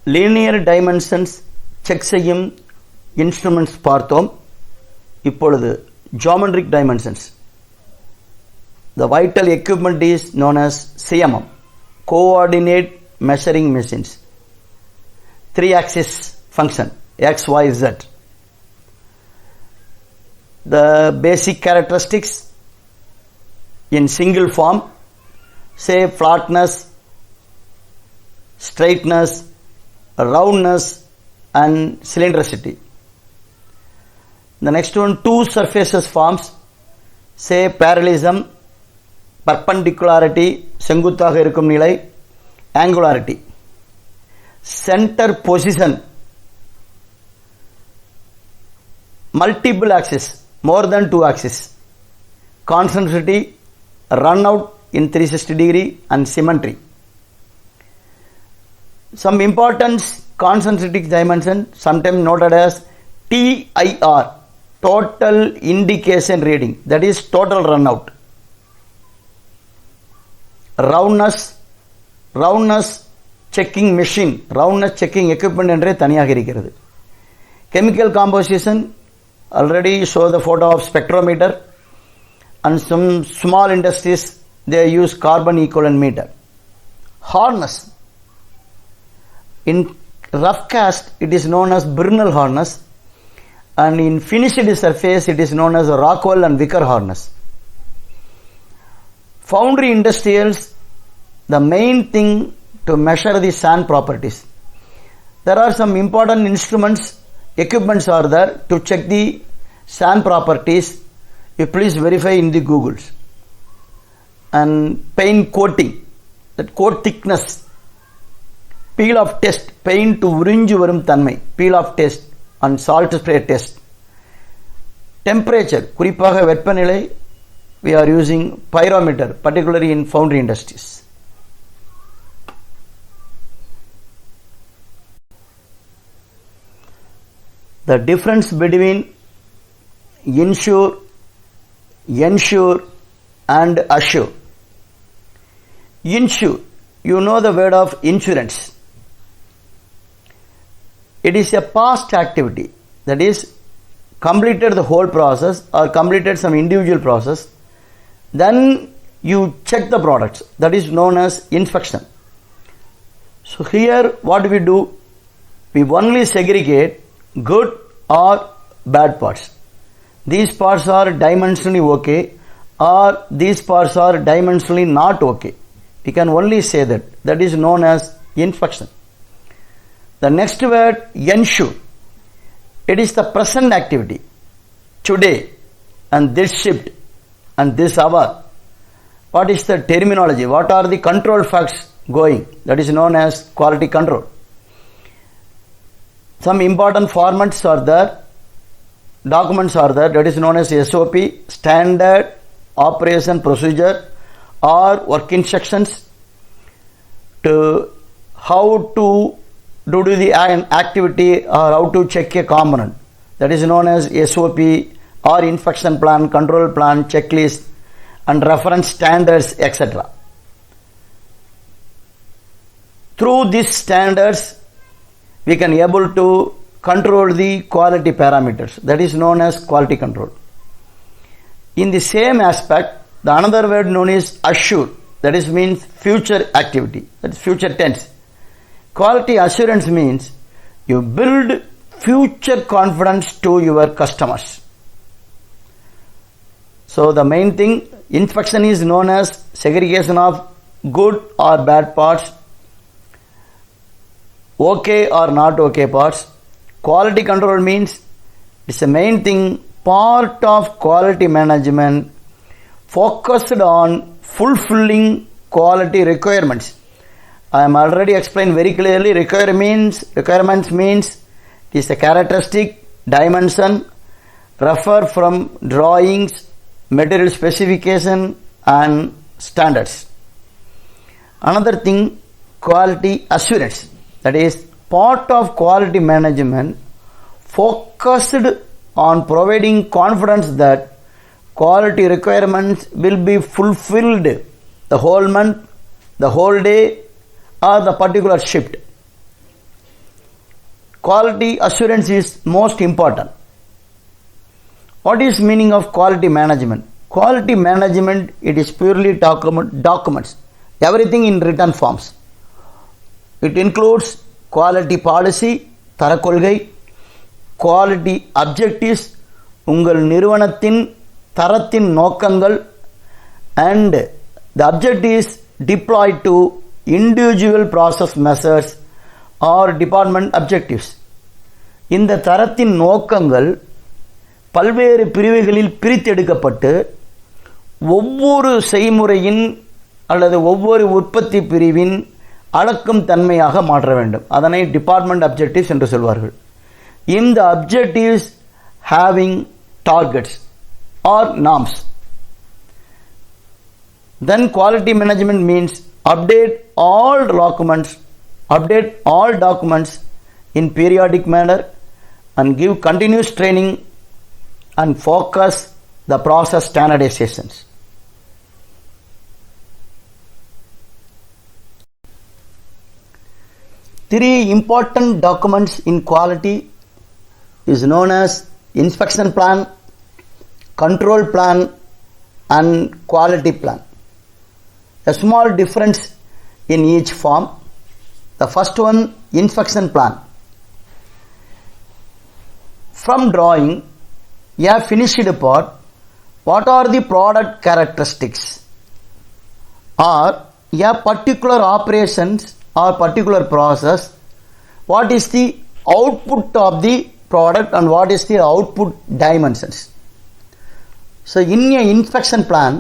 linear dimensions check செய்யும் instruments பார்த்தோம். இப்பொழுது geometric dimensions. The vital equipment is known as CMM, coordinate measuring machines. 3-axis function, X, Y, Z. The basic characteristics in single form, say flatness, straightness, roundness and cylindricity. The next one, two surfaces forms, say parallelism, perpendicularity, செங்குத்தாக இருக்கும் நிலை, angularity. Center position, multiple axis, more than 2 axis, concentricity, run out in 360 degree and symmetry. Some important concentric dimension, sometimes noted as TIR, total indication reading, that is total run out. Roundness checking machine, roundness checking equipment என்றே தனியாக இருக்கிறது. Chemical composition, already show the photo of spectrometer, and some small industries they use carbon equivalent meter. Hardness, in rough cast it is known as Brinell hardness, and in finished surface it is known as Rockwell and Vickers hardness. Foundry industrials, the main thing to measure the sand properties. There are some important instruments, equipments are there to check the sand properties. You please verify in the Googles. And paint coating, that coat thickness, peel off test, paint to உறிஞ்சு வரும் தன்மை, peel off test and salt spray test. Temperature, குறிப்பாக வெப்பநிலை, we are using pyrometer, particularly in foundry industries. The difference between insure, ensure and assure. Insure, you know the word of insurance. It is a past activity, that is completed the whole process or completed some individual process, then you check the products, that is known as inspection. So here what we do, we only segregate good or bad parts. These parts are dimensionally okay or these parts are dimensionally not okay. We can only say that. That is known as inspection. The next word, ensure. It is the present activity. Today and this shift and this hour. What is the terminology? What are the control facts going? That is known as quality control. Some important formats are there, documents are there, that is known as SOP, standard operation procedure, or work instructions to how to do the activity or how to check a component. That is known as SOP or inspection plan, control plan, checklist and reference standards, etc. Through these standards, we can able to control the quality parameters, that is known as quality control. In the same aspect, the another word known is assure, that is means future activity, that is future tense. Quality assurance means you build future confidence to your customers. So the main thing, inspection is known as segregation of good or bad parts, okay or not okay parts. Quality control means it's the main thing, part of quality management focused on fulfilling quality requirements. I am already explained very clearly. Requirements means it is a characteristic, dimension, refer from drawings, material specification and standards. Another thing, quality assurance, that is part of quality management focused on providing confidence that quality requirements will be fulfilled the whole month, the whole day or the particular shift. quality assurance is most important. What is meaning of quality management? Quality management, it is purely documents, everything in written forms. It includes quality policy, தரக்கொள்கை, quality objectives, உங்கள் நிறுவனத்தின் தரத்தின் நோக்கங்கள், and the objectives deployed to individual process measures or department objectives. இந்த தரத்தின் நோக்கங்கள் பல்வேறு பிரிவுகளில் பிரித்தெடுக்கப்பட்டு ஒவ்வொரு செய்முறையின் அல்லது ஒவ்வொரு உற்பத்தி பிரிவின் அளக்கும் தன்மையாக மாற்ற வேண்டும். அதனை டிபார்ட்மெண்ட் அப்ஜெக்டிவ்ஸ் என்று சொல்வார்கள். இந்த objectives having targets or norms. Then quality management means update all documents in periodic manner and give continuous training and focus the process standardizations. Three important documents in quality is known as inspection plan, control plan and quality plan. A small difference in each form. The first one, inspection plan. From drawing a finished part, what are the product characteristics or a particular operations or particular process, what is the output of the product and what is the output dimensions. So in an inspection plan,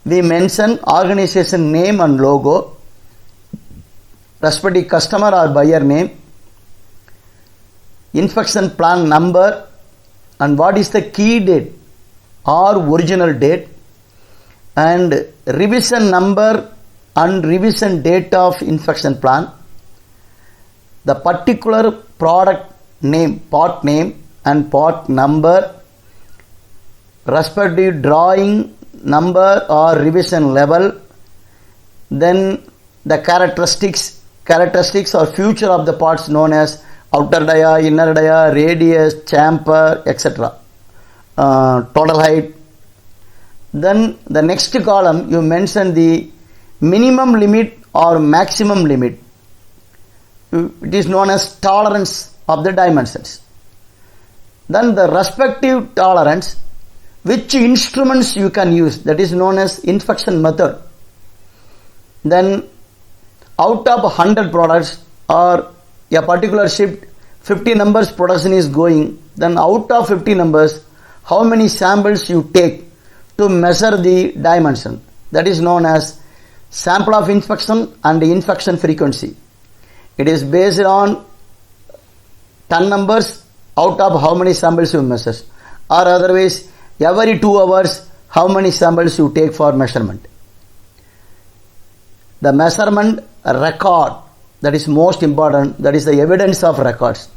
we mention organization name and logo, respective customer or buyer name, inspection plan number, and what is the key date or original date, and revision number and revision date of inspection plan, the particular product name, part name and part number, respective drawing number or revision level, then the characteristics or feature of the parts known as outer dia, inner dia, radius, chamfer, etc. Total height. Then the next column you mention the minimum limit or maximum limit. It is known as tolerance of the dimensions. Then the respective tolerance, which instruments you can use, that is known as inspection method. Then out of 100 products or a particular shift 50 numbers production is going, then out of 50 numbers how many samples you take to measure the dimension, that is known as sample of inspection and inspection frequency. It is based on 10 numbers out of how many samples you measure, or otherwise every 2 hours how many samples you take for measurement. The measurement record, that is most important, that is the evidence of records,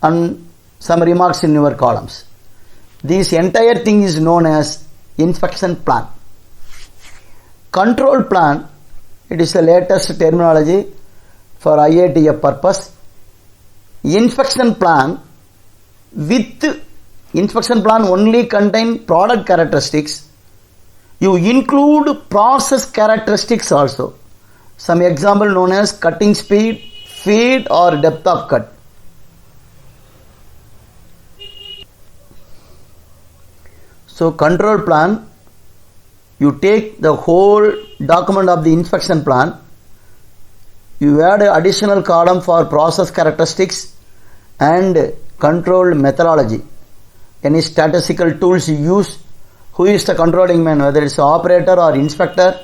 and some remarks in your columns. This entire thing is known as inspection plan. Control plan, it is the latest terminology for IATF purpose. Inspection plan only contain product characteristics. You include process characteristics also. Some example known as cutting speed, feed or depth of cut. So control plan, you take the whole document of the inspection plan, you add an additional column for process characteristics and control methodology. Any statistical tools you use, who is the controlling man, whether it's operator or inspector.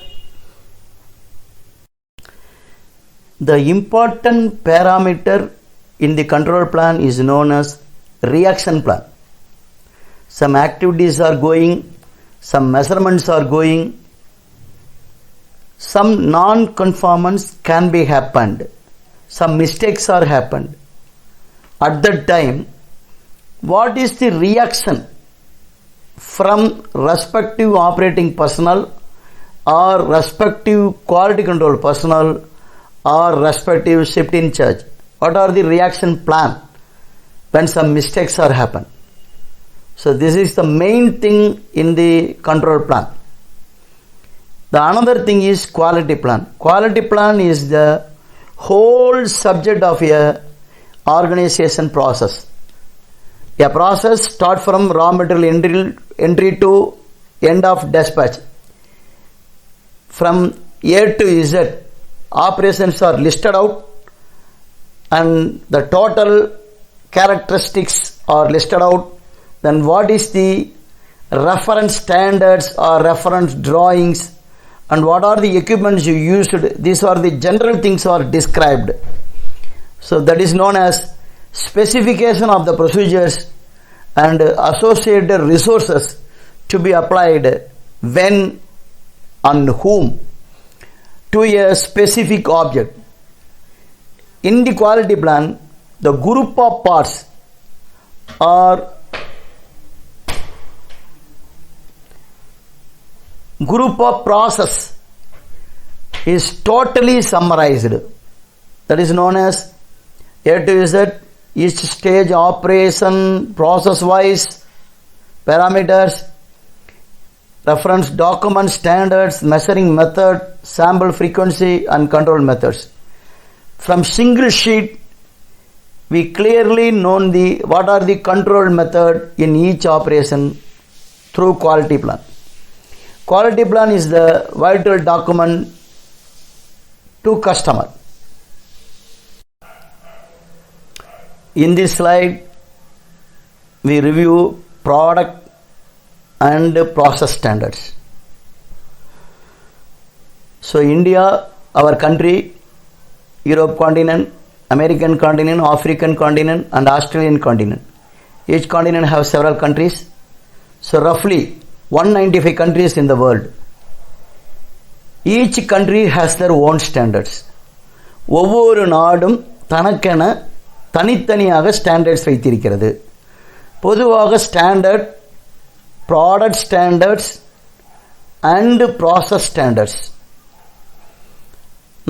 The important parameter in the control plan is known as reaction plan. Some activities are going, some measurements are going, some non-conformance can be happened, some mistakes are happened. At that time, what is the reaction from respective operating personnel or respective quality control personnel or respective shift in charge? what are the reaction plan when some mistakes are happen. So this is the main thing in the control plan. The another thing is quality plan. Quality plan is the whole subject of a organization process. A process start from raw material entry to end of dispatch. From A to Z, operations are listed out and the total characteristics are listed out. Then what is the reference standards or reference drawings and what are the equipments you used. These are the general things are described. So that is known as specification of the procedures and associated resources to be applied when and whom to a specific object. In the quality plan, the group of parts or group of process is totally summarized. That is known as A to Z, each stage operation, process wise, parameters, reference document, standards, measuring method, sample frequency and control methods. From single sheet, we clearly know what are the control method in each operation through quality plan. Quality plan is the vital document to customer. In this slide, we review product and process standards. So India, our country, Europe continent, American continent, African continent and Australian continent. Each continent has several countries. So roughly 195 countries in the world. Each country has their own standards. ஒவ்வொரு நாடும் தனக்கென தனித்தனியாக standards வைத்திருக்கிறது. பொதுவாக standard, product standards and process standards.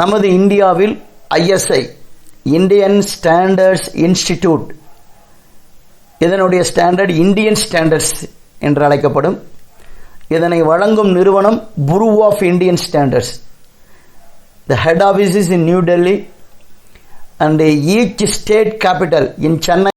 நமது இந்தியாவில் ISI, Indian standards institute, இதனுடைய standard Indian standards என்று அழைக்கப்படும். இதனை வழங்கும் நிறுவனம் Bureau of Indian Standards. The head office is in New Delhi and each state capital in Chennai